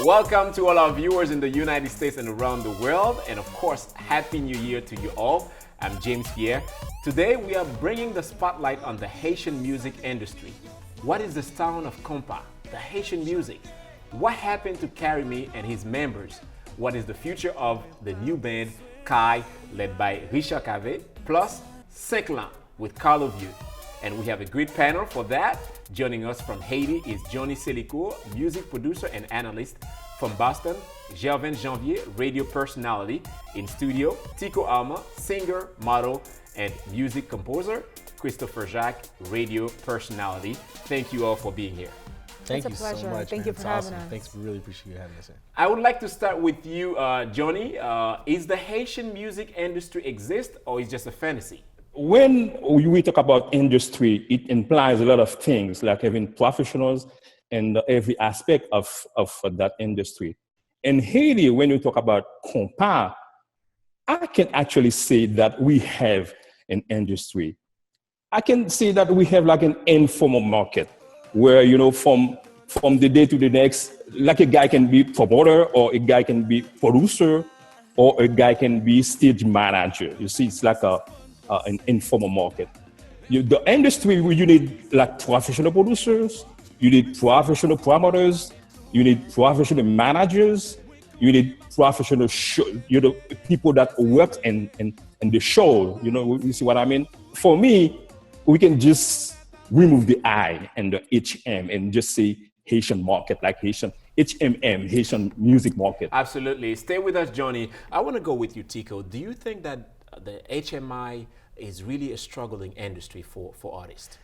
Welcome to all our viewers in the United States and around the world, and of course, Happy New Year to you all. I'm James Pierre. Today we are bringing the spotlight on the Haitian music industry. What is the sound of compa, the Haitian music? What happened to Karimi and his members? What is the future of the new band Skai, led by Richard Cave, plus Seclan with Carlo Vieux? And we have a great panel for that. Joining us from Haiti is Johny Celicourt, music producer and analyst. From Boston, Gervens Janvier, radio personality. In studio, Tico Armand, singer, model, and music composer. Christopher Jacques, radio personality. Thank you all for being here. Thank you pleasure. so much. Thank man. you for It's having awesome. us. Thanks. We really appreciate you having us here. I would like to start with you, Johny. Is the Haitian music industry exist or is just a fantasy? When we talk about industry, it implies a lot of things, like having professionals and every aspect of that industry. In Haiti, when you talk about compa, I can actually say that we have an industry. I can say that we have like an informal market where, you know, from the day to the next, like a guy can be promoter or a guy can be producer or a guy can be stage manager. You see, it's like an informal market. The industry, you need like professional producers, you need professional promoters, you need professional managers, you need professional people that work in the show. You see what I mean? For me, we can just remove the I and the HM and just say Haitian market, like Haitian HMM, Haitian music market. Absolutely. Stay with us, Johny. I want to go with you, Tico. Do you think that the HMI is really a struggling industry for artists?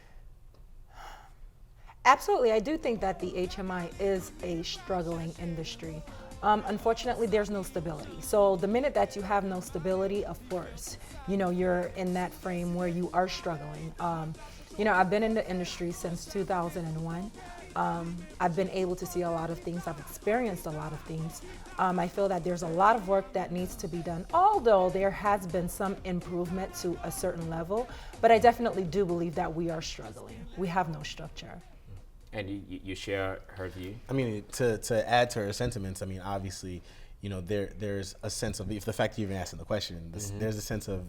Absolutely, I do think that the HMI is a struggling industry. Unfortunately, there's no stability. So the minute that you have no stability, of course, you know, you're in that frame where you are struggling. You know, I've been in the industry since 2001. I've been able to see a lot of things. I've experienced a lot of things. I feel that there's a lot of work that needs to be done, although there has been some improvement to a certain level. But I definitely do believe that we are struggling. We have no structure. And you share her view? I mean, to add to her sentiments, I mean, obviously, you know, there's a sense of, if the fact you even asking the question, there's a sense of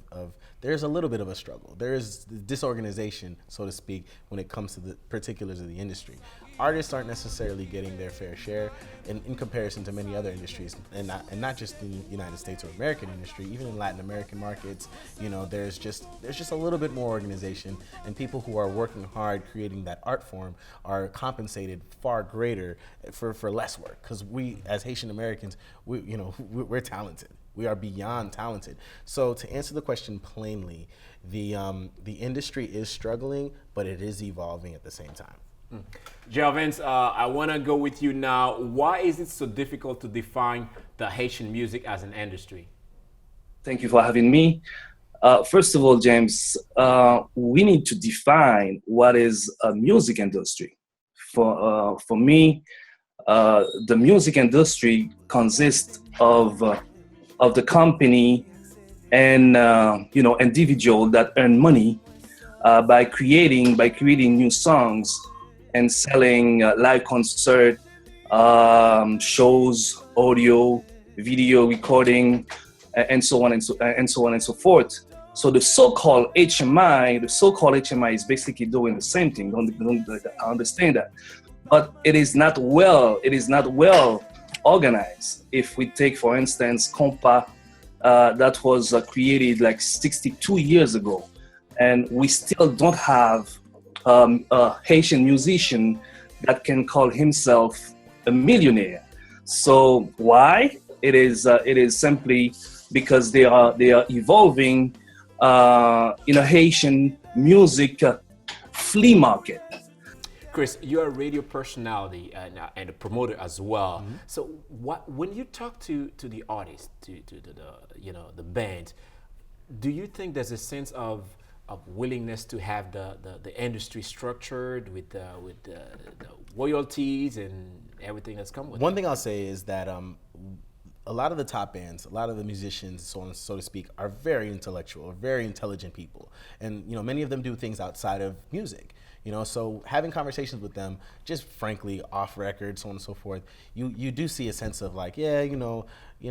there's a little bit of a struggle. There is disorganization, so to speak, when it comes to the particulars of the industry. Artists aren't necessarily getting their fair share in comparison to many other industries, and not just in the United States or American industry, even in Latin American markets. You know, there's just a little bit more organization, and people who are working hard creating that art form are compensated far greater for less work, because we as Haitian Americans, we're talented. We are beyond talented. So to answer the question plainly, the industry is struggling, but it is evolving at the same time. Gervens, I want to go with you now. Why is it so difficult to define the Haitian music as an industry? Thank you for having me. First of all, James, we need to define what is a music industry. For me, the music industry consists of the company and individual that earn money by creating new songs and selling live concert, shows, audio, video recording, and so on and so forth. So the so-called HMI is basically doing the same thing. I understand that, but it is not well organized. If we take, for instance, compa, that was created like 62 years ago, and we still don't have a Haitian musician that can call himself a millionaire. So why? It is simply because they are evolving in a Haitian music flea market. Chris, you're a radio personality and a promoter as well. So when you talk to the artist, to the band, do you think there's a sense of willingness to have the industry structured with the royalties and everything that's come with it? One thing I'll say is that a lot of the top bands, a lot of the musicians, so to speak, are very intellectual, very intelligent people, and many of them do things outside of music. You know, so having conversations with them, just frankly off record, so on and so forth, you do see a sense of like, yeah,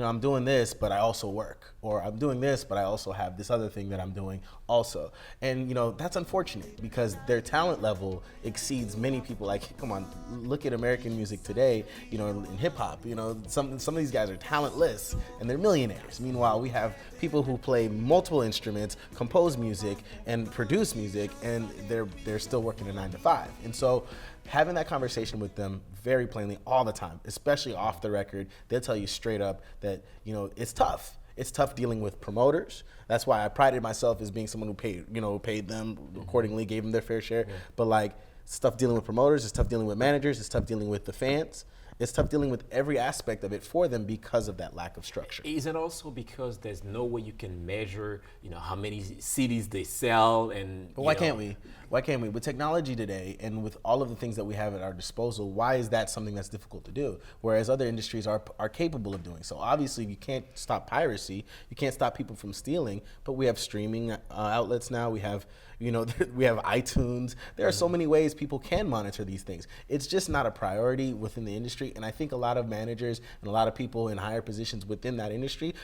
I'm doing this, but I also work, or I'm doing this, but I also have this other thing that I'm doing also. And that's unfortunate because their talent level exceeds many people. Like, come on, look at American music today, in hip hop, some of these guys are talentless and they're millionaires. Meanwhile, we have people who play multiple instruments, compose music and produce music, and they're still working a 9 to 5. And so having that conversation with them very plainly all the time, especially off the record, they'll tell you straight up that, it's tough. It's tough dealing with promoters. That's why I prided myself as being someone who paid them accordingly, gave them their fair share. Yeah. But like, it's tough dealing with promoters, it's tough dealing with managers, it's tough dealing with the fans. It's tough dealing with every aspect of it for them because of that lack of structure. Is it also because there's no way you can measure, how many CDs they sell and? But why can't we? Why can't we? With technology today and with all of the things that we have at our disposal, why is that something that's difficult to do? Whereas other industries are capable of doing so. Obviously, you can't stop piracy. You can't stop people from stealing. But we have streaming outlets now. We have we have iTunes. There are so many ways people can monitor these things. It's just not a priority within the industry. And I think a lot of managers and a lot of people in higher positions within that industry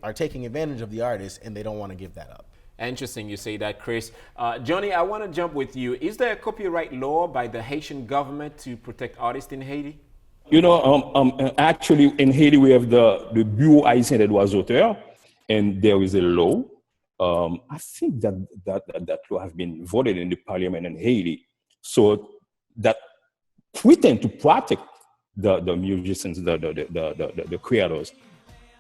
are taking advantage of the artists, and they don't want to give that up. Interesting you say that, Chris. Johny, I want to jump with you. Is there a copyright law by the Haitian government to protect artists in Haiti? Actually, in Haiti, we have the Bureau Haitien des droits d'auteur, and there is a law. I think that law has been voted in the parliament in Haiti, so that we tend to protect the musicians, the creators.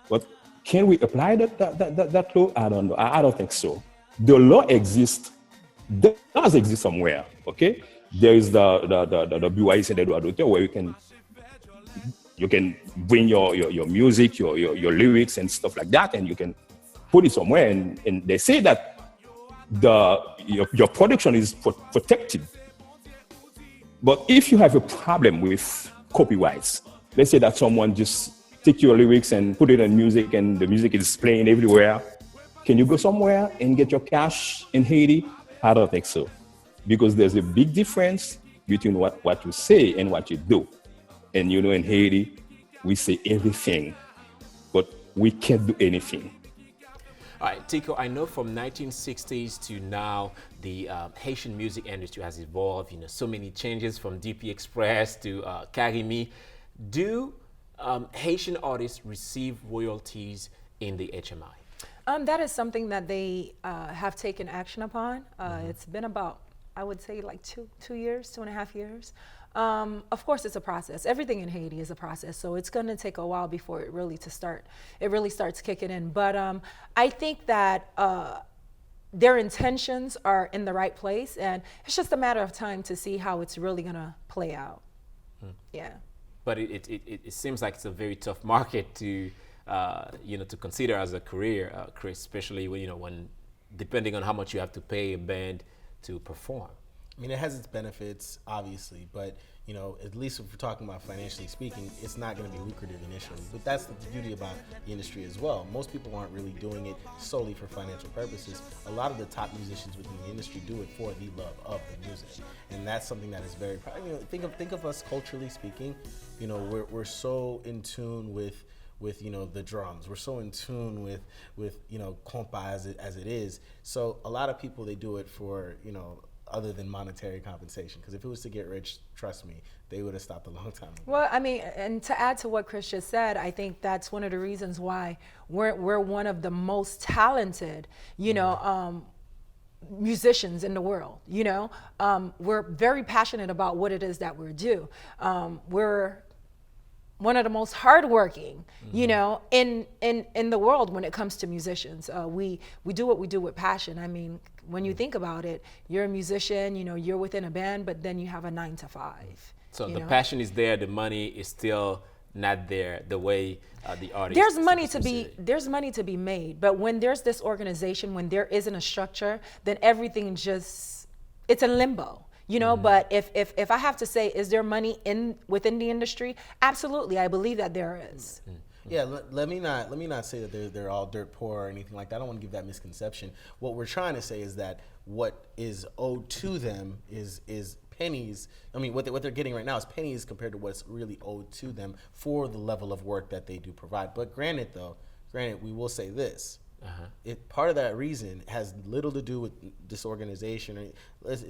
But can we apply that law? I don't know. I don't think so. The law does exist somewhere. Okay, there is the Bureau Haitien des droits d'auteur where you can bring your music, your lyrics and stuff like that, and you can put it somewhere, and they say that your production is protected. But if you have a problem with copyrights, let's say that someone just take your lyrics and put it in music, and the music is playing everywhere, can you go somewhere and get your cash in Haiti? I don't think so, because there's a big difference between what you say and what you do. And in Haiti, we say everything, but we can't do anything. All right, Tico, I know from 1960s to now, the Haitian music industry has evolved. So many changes from DP Express to Karimi. Do Haitian artists receive royalties in the HMI? That is something that they have taken action upon. It's been about, I would say, like 2.5 years. Of course, it's a process. Everything in Haiti is a process, so it's going to take a while before it really starts kicking in. But I think that their intentions are in the right place, and it's just a matter of time to see how it's really going to play out. Yeah. But it seems like it's a very tough market to to consider as a career, Chris, especially when depending on how much you have to pay a band to perform. I mean, it has its benefits, obviously, but at least if we're talking about financially speaking, it's not going to be lucrative initially. But that's the beauty about the industry as well. Most people aren't really doing it solely for financial purposes. A lot of the top musicians within the industry do it for the love of the music, and that's something that is very. Think of us culturally speaking. We're so in tune with the drums. We're so in tune with compa as it is. So a lot of people, they do it for other than monetary compensation, because if it was to get rich, trust me, they would have stopped a long time ago. Well, I mean, and to add to what Chris just said, I think that's one of the reasons why we're one of the most talented, musicians in the world. We're very passionate about what it is that we do. We're one of the most hardworking, in the world when it comes to musicians. We do what we do with passion. I mean, when you think about it, you're a musician, you're within a band, but then you have a 9 to 5. So the passion is there, the money is still not there the way the artist. There's money to be made, but when there's this organization, when there isn't a structure, then everything it's in limbo. But if I have to say, is there money within the industry? Absolutely, I believe that there is. Yeah, let me not say that they're all dirt poor or anything like that. I don't want to give that misconception. What we're trying to say is that what is owed to them is pennies. I mean, what they're getting right now is pennies compared to what's really owed to them for the level of work that they do provide. But granted, we will say this. Part of that reason has little to do with disorganization. It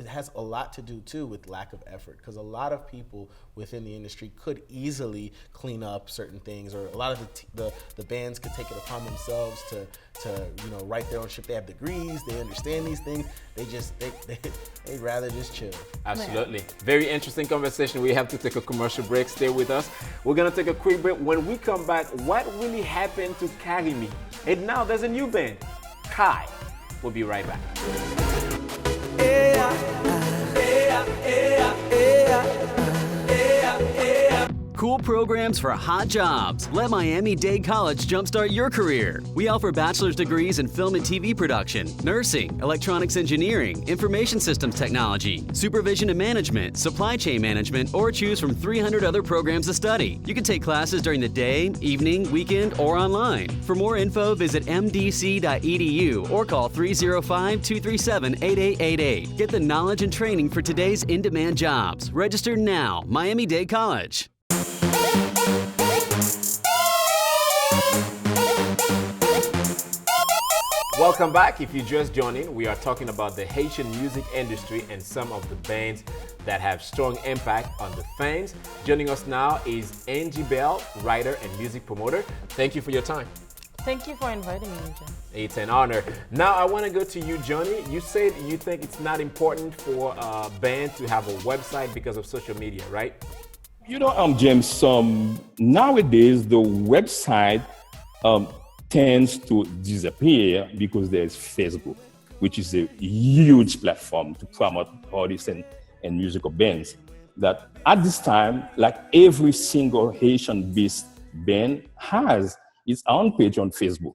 has a lot to do too with lack of effort, because a lot of people within the industry could easily clean up certain things, or a lot of the bands could take it upon themselves to write their own shit. They have degrees, they understand these things. They'd rather just chill. Absolutely. Very interesting conversation. We have to take a commercial break. Stay with us. We're gonna take a quick break. When we come back, what really happened to Carry Me? And now there's a new band, Skai. We'll be right back. Cool programs for hot jobs. Let Miami-Dade College jumpstart your career. We offer bachelor's degrees in film and TV production, nursing, electronics engineering, information systems technology, supervision and management, supply chain management, or choose from 300 other programs to study. You can take classes during the day, evening, weekend, or online. For more info, visit mdc.edu or call 305-237-8888. Get the knowledge and training for today's in-demand jobs. Register now. Miami-Dade College. Welcome back. If you're just joining, we are talking about the Haitian music industry and some of the bands that have strong impact on the fans. Joining us now is Angie Bell, writer and music promoter. Thank you for your time. Thank you for inviting me, Jim. It's an honor. Now I want to go to you, Johny. You said you think it's not important for a band to have a website because of social media, right? James, nowadays the website tends to disappear because there's Facebook, which is a huge platform to promote artists and musical bands. That at this time, like every single Haitian-based band has its own page on Facebook.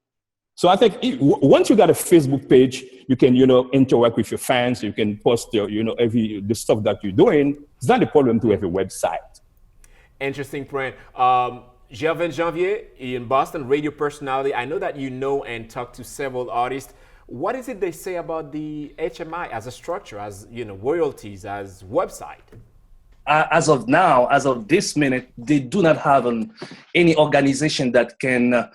So I think once you got a Facebook page, you can, interact with your fans. You can post the stuff that you're doing. It's not a problem to have a website. Interesting point. Gervens Janvier, in Boston, radio personality. I know that you know and talk to several artists. What is it they say about the HMI as a structure, as royalties, as website? As of now, as of this minute, they do not have any organization that can,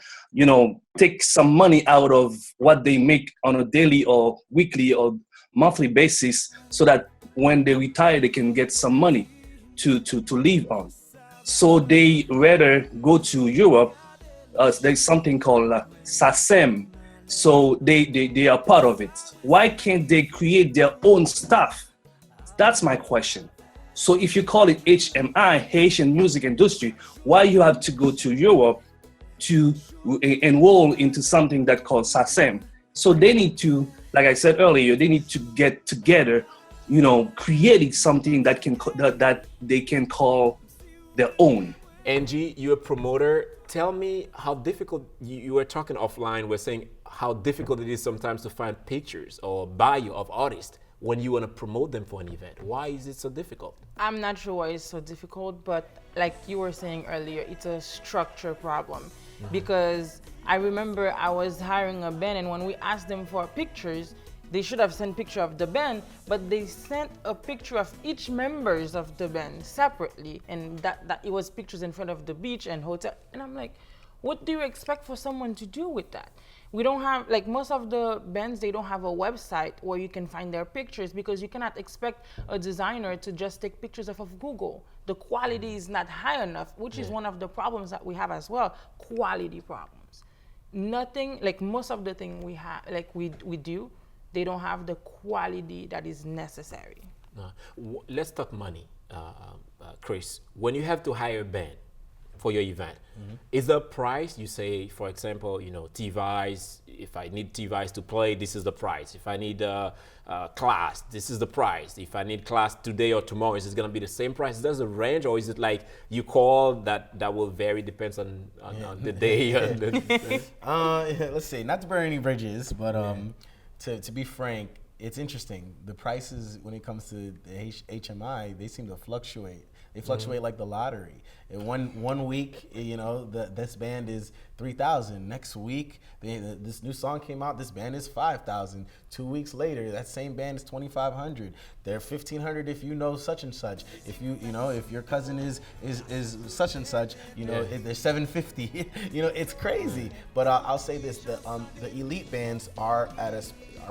take some money out of what they make on a daily or weekly or monthly basis, so that when they retire, they can get some money to live on. So they rather go to Europe. There's something called SACEM. So they are part of it. Why can't they create their own stuff? That's my question. So if you call it HMI, Haitian Music Industry, why you have to go to Europe to enroll into something that called SACEM? So they need to, like I said earlier, they need to get together, creating something that they can call their own. Angie, you're a promoter. Tell me how difficult, you were talking offline, we're saying how difficult it is sometimes to find pictures or bio of artists when you want to promote them for an event. Why is it so difficult? I'm not sure why it's so difficult, but like you were saying earlier, it's a structure problem. Because I remember I was hiring a band, and when we asked them for pictures, they should have sent a picture of the band, but they sent a picture of each members of the band separately, and that it was pictures in front of the beach and hotel. And I'm like, what do you expect for someone to do with that? We don't have, like most of the bands, they don't have a website where you can find their pictures, because you cannot expect a designer to just take pictures off of Google. The quality is not high enough, which is one of the problems that we have as well, quality problems. Nothing, like most of the thing we have, like we do, they don't have the quality that is necessary. Let's talk money, Chris. When you have to hire a band for your event, is the price, you say, for example, T-Vice, if I need T-Vice to play, this is the price. If I need class, this is the price. If I need class today or tomorrow, is it going to be the same price? Does it range, or is it like you call that will vary, depends on the day? Let's see, not to burn any bridges, but to be frank, it's interesting. The prices when it comes to the HMI, they seem to fluctuate. They fluctuate like the lottery. In one week, you know, this band is 3,000. Next week, this new song came out. This band is 5,000. 2 weeks later, that same band is 2,500. They're 1,500 if you know such and such. If you know if your cousin is such and such, you know, they're 750. You know, it's crazy. But I'll say this: the elite bands are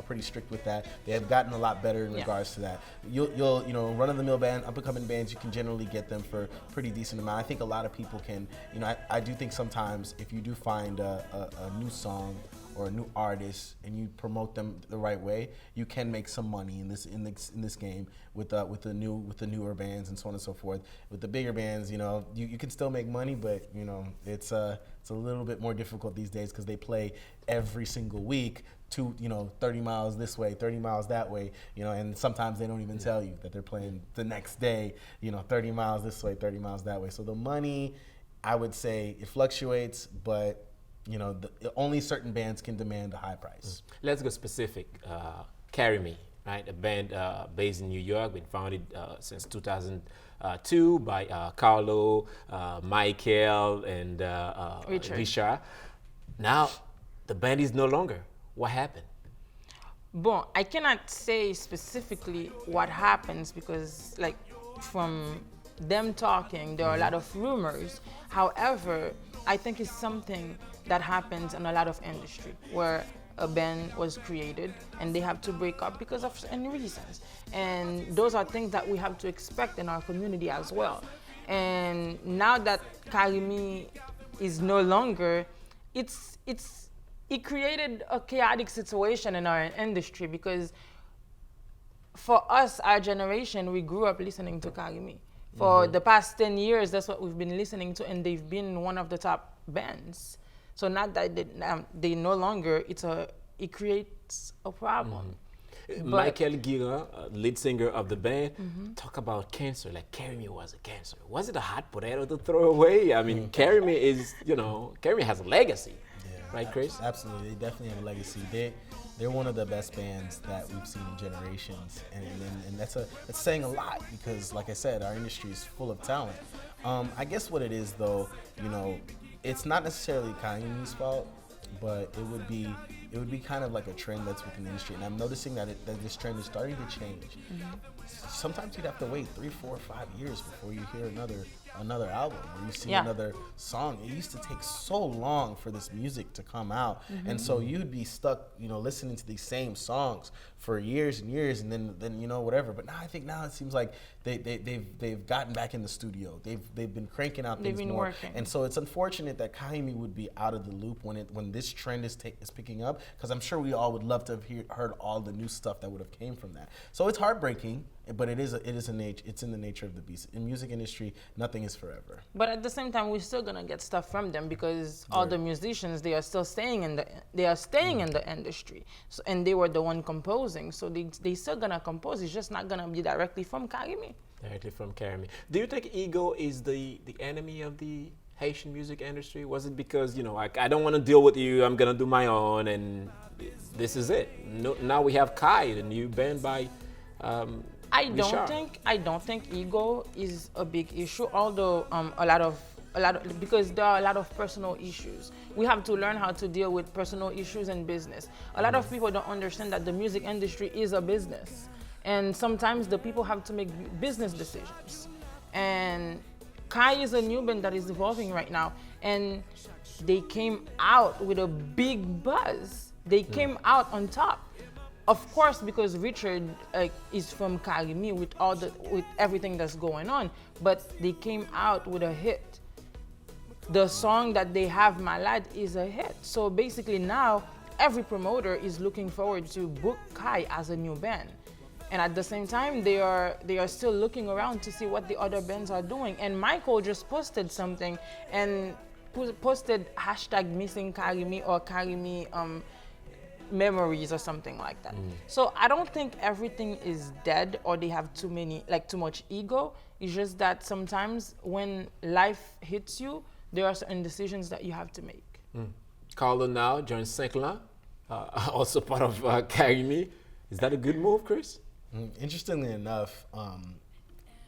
pretty strict with that. They have gotten a lot better in regards to that. You'll you know, run-of-the-mill band, up-and-coming bands, you can generally get them for pretty decent amount. I think a lot of people can, you know, I do think sometimes if you do find a new song or a new artist and you promote them the right way, you can make some money in this game with the newer bands and so on and so forth. With the bigger bands, you know, you can still make money, but you know, it's a little bit more difficult these days because they play every single week. 30 miles this way, 30 miles that way, you know, and sometimes they don't even tell you that they're playing the next day, you know, 30 miles this way, 30 miles that way. So the money, I would say it fluctuates, but you know, only certain bands can demand a high price. Let's go specific. Carry Me, right? A band based in New York, been founded since 2002 by Carlo, Michael, and Richard. Now, the band is no longer. What happened? Bon, I cannot say specifically what happens because, like, from them talking, there are a lot of rumors. However, I think it's something that happens in a lot of industry where a band was created and they have to break up because of any reasons. And those are things that we have to expect in our community as well. And now that Karimi is no longer, it created a chaotic situation in our industry because for us, our generation, we grew up listening to Karimi. For the past 10 years, that's what we've been listening to, and they've been one of the top bands. So not that they no longer, it creates a problem. Michael Gira, lead singer of the band, talk about cancer, like Carry Me was a cancer. Was it a hot potato to throw away? I mean, Carry Me is, you know, Carry Me has a legacy. Right, Chris? Absolutely, they definitely have a legacy. They're one of the best bands that we've seen in generations, and that's saying a lot because, like I said, our industry is full of talent. I guess what it is, though, you know, it's not necessarily Kanye's fault, but it would be kind of like a trend that's within the industry, and I'm noticing that this trend is starting to change. Sometimes you'd have to wait 3, 4, 5 years before you hear another album or you see another song. It used to take so long for this music to come out, and so you'd be stuck, you know, listening to these same songs for years and years, and then you know, whatever. But now it seems like they've gotten back in the studio. They've been cranking out things more, working. And so it's unfortunate that Kaimi would be out of the loop when this trend is picking up, because I'm sure we all would love to have heard all the new stuff that would have came from that. So it's heartbreaking, but it's in the nature of the beast. In music industry, nothing is forever. But at the same time, we're still gonna get stuff from them because all the musicians, they are still staying in the industry, so, and they were the one composing, so they still gonna compose. It's just not gonna be directly from Karimi. Directly from Karimi. Do you think ego is the enemy of the Haitian music industry? Was it because, you know, like, I don't want to deal with you, I'm gonna do my own, and this is it? No, now we have Kai, the new band by I don't think ego is a big issue, although a lot of because there are a lot of personal issues. We have to learn how to deal with personal issues in business. A lot of people don't understand that the music industry is a business, and sometimes the people have to make business decisions. And Kai is a new band that is evolving right now, and they came out with a big buzz. They came out on top. Of course, because Richard is from Karimi with everything that's going on, but they came out with a hit. The song that they have, My Lad, is a hit. So basically now, every promoter is looking forward to book Kai as a new band. And at the same time, they are still looking around to see what the other bands are doing. And Michael just posted something and posted #MissingKarimi or Karimi memories or something like that. So I don't think everything is dead or they have too much ego. It's just that sometimes when life hits you, there are certain decisions that you have to make. Carlo now joins Saint-Clair, also part of Karimi. Is that a good move, Chris? Interestingly enough,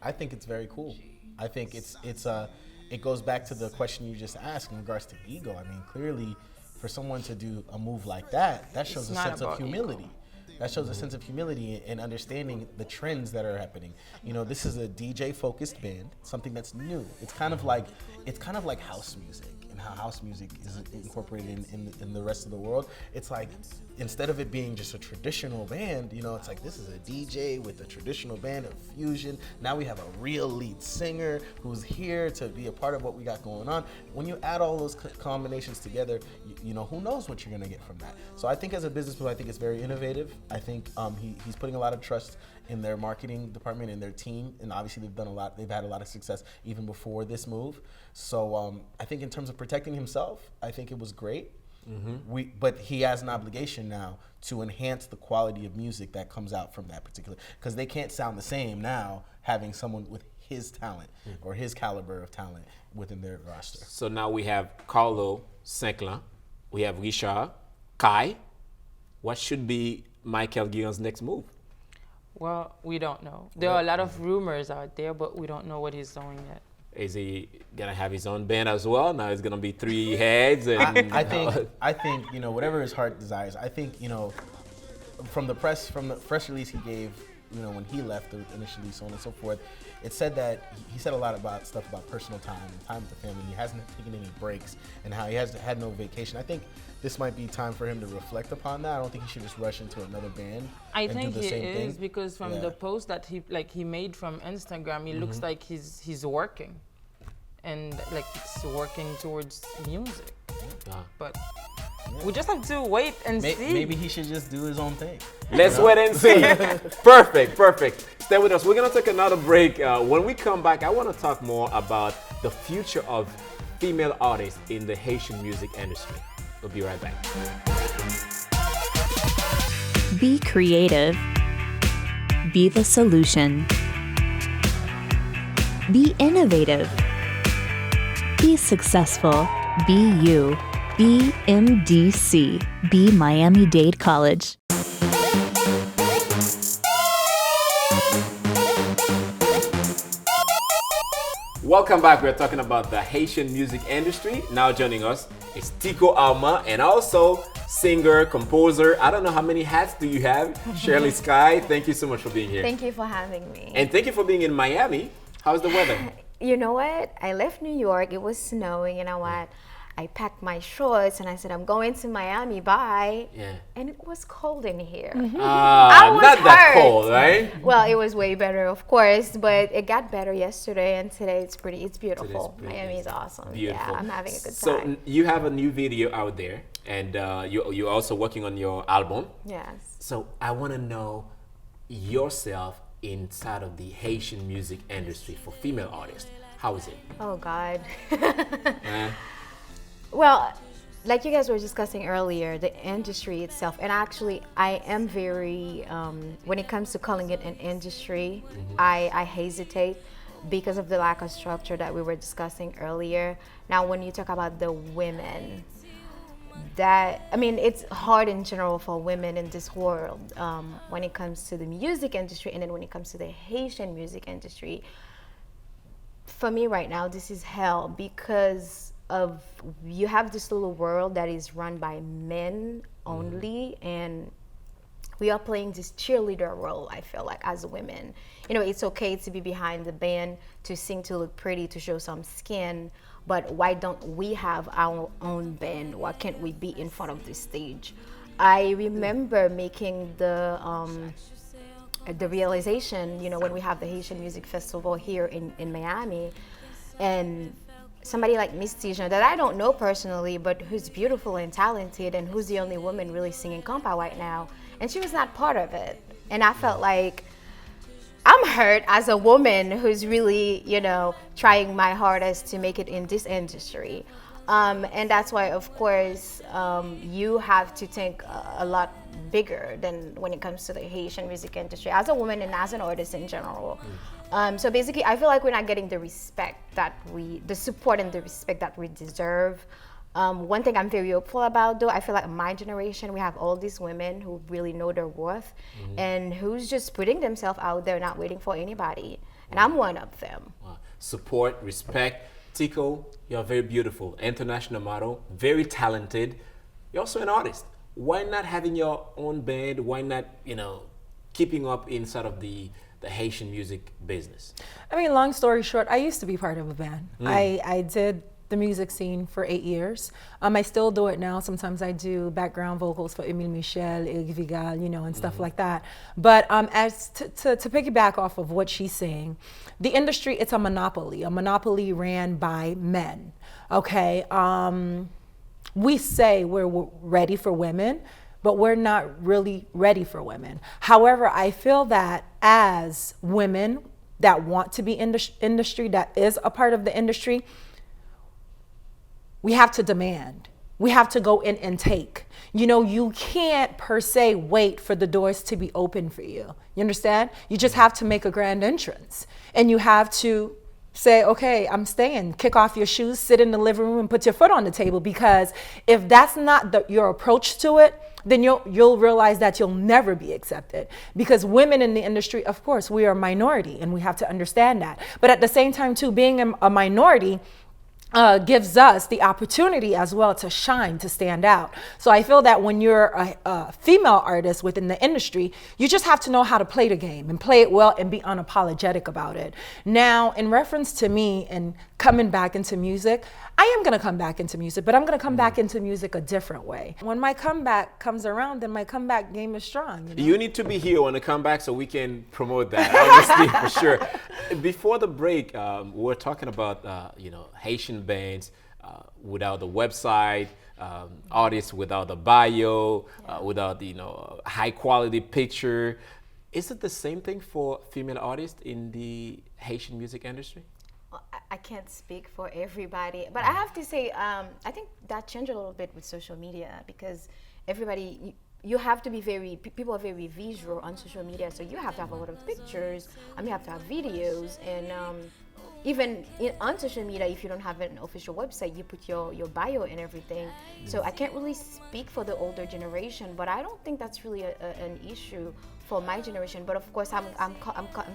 I think it's very cool. I think it goes back to the question you just asked in regards to ego. I mean, clearly, for someone to do a move like that, that shows a sense of humility. That shows a sense of humility and understanding the trends that are happening. You know, this is a DJ-focused band, something that's new. It's kind of like house music, and how house music is incorporated in the rest of the world. It's like, instead of it being just a traditional band, you know, it's like, this is a DJ with a traditional band of fusion. Now we have a real lead singer who's here to be a part of what we got going on. When you add all those combinations together, you know, who knows what you're gonna get from that. So I think as a businessman, I think it's very innovative. I think he's putting a lot of trust in their marketing department and their team, and obviously they've had a lot of success even before this move. So I think in terms of protecting himself, I think it was great. But he has an obligation now to enhance the quality of music that comes out from that particular, because they can't sound the same now having someone with his talent or his caliber of talent within their roster. So now we have Carlo Cinquelin, we have Richard, Kai. What should be Michael Guillon's next move? Well, we don't know. There are a lot of rumors out there, but we don't know what he's doing yet. Is he gonna have his own band as well? Now it's gonna be 3 heads. And I think you know, whatever his heart desires. I think, you know, from the press release he gave, you know, when he left initially, so on and so forth, it said that he said a lot about stuff about personal time and time with the family. He hasn't taken any breaks and how he has had no vacation. I think this might be time for him to reflect upon that. I don't think he should just rush into another band. I and think do the he same is thing. because from the post that he made from Instagram, it looks like he's working, and like it's working towards music. But we just have to wait and see. Maybe he should just do his own thing. Let's wait and see. Perfect. Stay with us. We're gonna take another break. When we come back, I want to talk more about the future of female artists in the Haitian music industry. We'll be right back. Be creative. Be the solution. Be innovative. Be successful. Be you. Be MDC. Be Miami-Dade College. Welcome back. We're talking about the Haitian music industry. Now joining us is Tico, Armand, and also singer, composer. I don't know how many hats do you have. Sherlee, Skai, thank you so much for being here. Thank you for having me. And thank you for being in Miami. How's the weather? You know what? I left New York. It was snowing. You know what? I packed my shorts and I said, I'm going to Miami. Bye. Yeah. And it was cold in here. Not that cold, right? Well, it was way better, of course, but it got better yesterday, and today it's beautiful. Miami is awesome. Beautiful. Yeah, I'm having a good time. So you have a new video out there, and you're also working on your album. Yes. So I want to know yourself inside of the Haitian music industry for female artists. How is it? Oh, God. Well, like you guys were discussing earlier, the industry itself, and actually I am very, when it comes to calling it an industry, I hesitate because of the lack of structure that we were discussing earlier. Now, when you talk about the women, it's hard in general for women in this world when it comes to the music industry, and then when it comes to the Haitian music industry. For me right now, this is hell because you have this little world that is run by men only, and we are playing this cheerleader role, I feel like, as women. You know, it's okay to be behind the band, to sing, to look pretty, to show some skin, but why don't we have our own band? Why can't we be in front of the stage? I remember making the realization, you know, when we have the Haitian Music Festival here in Miami, and somebody like Miss Tijan that I don't know personally, but who's beautiful and talented and who's the only woman really singing compa right now, and she was not part of it. And I felt like I'm hurt as a woman who's really, you know, trying my hardest to make it in this industry. And that's why, of course, you have to think a lot bigger than when it comes to the Haitian music industry as a woman and as an artist in general. So basically, I feel like we're not getting the respect that the support and the respect that we deserve. One thing I'm very hopeful about, though, I feel like my generation, we have all these women who really know their worth and who's just putting themselves out there, not waiting for anybody. And I'm one of them. Support, respect. Tico, you're very beautiful, international model, very talented. You're also an artist. Why not having your own band? Why not, keeping up inside of the Haitian music business? I mean, long story short, I used to be part of a band. I did the music scene for 8 years. I still do it now. Sometimes I do background vocals for Emile Michel, Eric Vigal, and stuff like that. But as to piggyback off of what she's saying, the industry, it's a monopoly ran by men, okay? We say we're ready for women, but we're not really ready for women. However, I feel that as women that want to be in the industry, that is a part of the industry, we have to demand. We have to go in and take. You can't per se wait for the doors to be open for you. You understand? You just have to make a grand entrance. And you have to say, okay, I'm staying. Kick off your shoes, sit in the living room and put your foot on the table. Because if that's not your approach to it, then you'll realize that you'll never be accepted. Because women in the industry, of course, we are a minority and we have to understand that. But at the same time too, being a minority, gives us the opportunity as well to shine, to stand out. So I feel that when you're a female artist within the industry, you just have to know how to play the game and play it well and be unapologetic about it. Now, in reference to me and coming back into music, I am going to come back into music, but I'm going to come back into music a different way. When my comeback comes around, then my comeback game is strong. You need to be here when I come back so we can promote that, obviously, for sure. Before the break, we were talking about, Haitian bands without the website, artists without the bio, without the high quality picture. Is it the same thing for female artists in the Haitian music industry? I can't speak for everybody, but I have to say, I think that changed a little bit with social media because everybody, you have to be people are very visual on social media, so you have to have a lot of pictures, you have to have videos, and even on social media, if you don't have an official website, you put your bio and everything. So I can't really speak for the older generation, but I don't think that's really an issue for my generation. But of course, I'm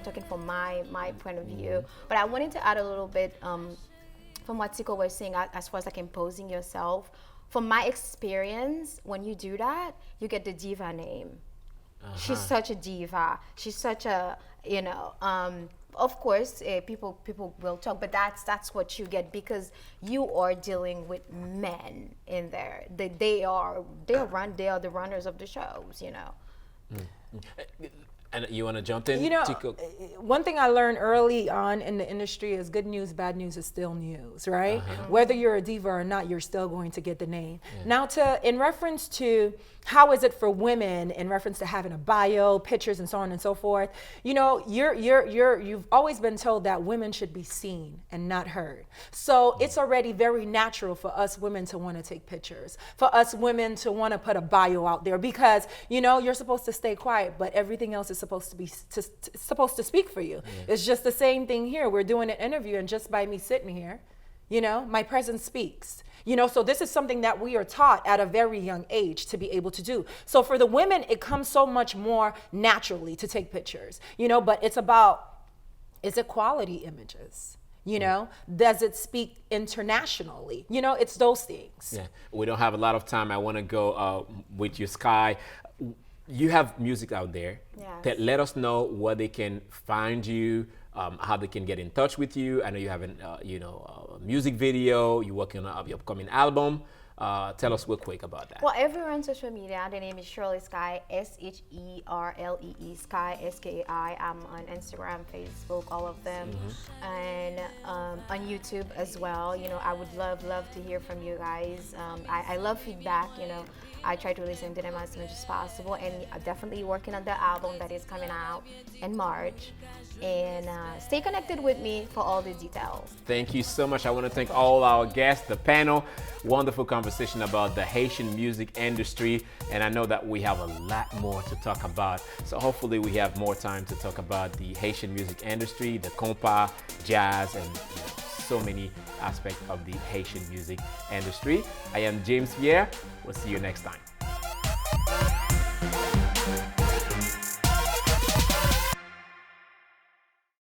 talking from my point of view. But I wanted to add a little bit from what Tico was saying as far as like imposing yourself. From my experience, when you do that, you get the diva name. She's such a diva. She's such a, of course, people will talk, but that's what you get because you are dealing with men in there. They are the runners of the shows, And you want to jump in? Tico? One thing I learned early on in the industry is good news, bad news is still news, right? Whether you're a diva or not, you're still going to get the name. Now, in reference to how is it for women in reference to having a bio, pictures, and so on and so forth, you've always been told that women should be seen and not heard. So it's already very natural for us women to want to take pictures, for us women to want to put a bio out there because, you're supposed to stay quiet, but everything else is supposed to speak for you. It's just the same thing here. We're doing an interview, and just by me sitting here, my presence speaks. So this is something that we are taught at a very young age to be able to do. So for the women, it comes so much more naturally to take pictures, but it's about, is it quality images? Does it speak internationally? It's those things. Yeah, we don't have a lot of time. I want to go with you, Skai. You have music out there. Yes. Let us know where they can find you, how they can get in touch with you. I know you have a music video. You're working on your upcoming album. Tell us real quick about that. Well, everywhere on social media, the name is Sherlee Skai, Sherlee, Skai, Skai. I'm on Instagram, Facebook, all of them, and on YouTube as well. I would love to hear from you guys. I love feedback. I try to listen to them as much as possible, and definitely working on the album that is coming out in March. And stay connected with me for all the details. Thank you so much. I want to thank all our guests, the panel. Wonderful conversation about the Haitian music industry, and I know that we have a lot more to talk about. So hopefully we have more time to talk about the Haitian music industry, the compa, jazz, and so many aspects of the Haitian music industry. I am James Pierre. We'll see you next time.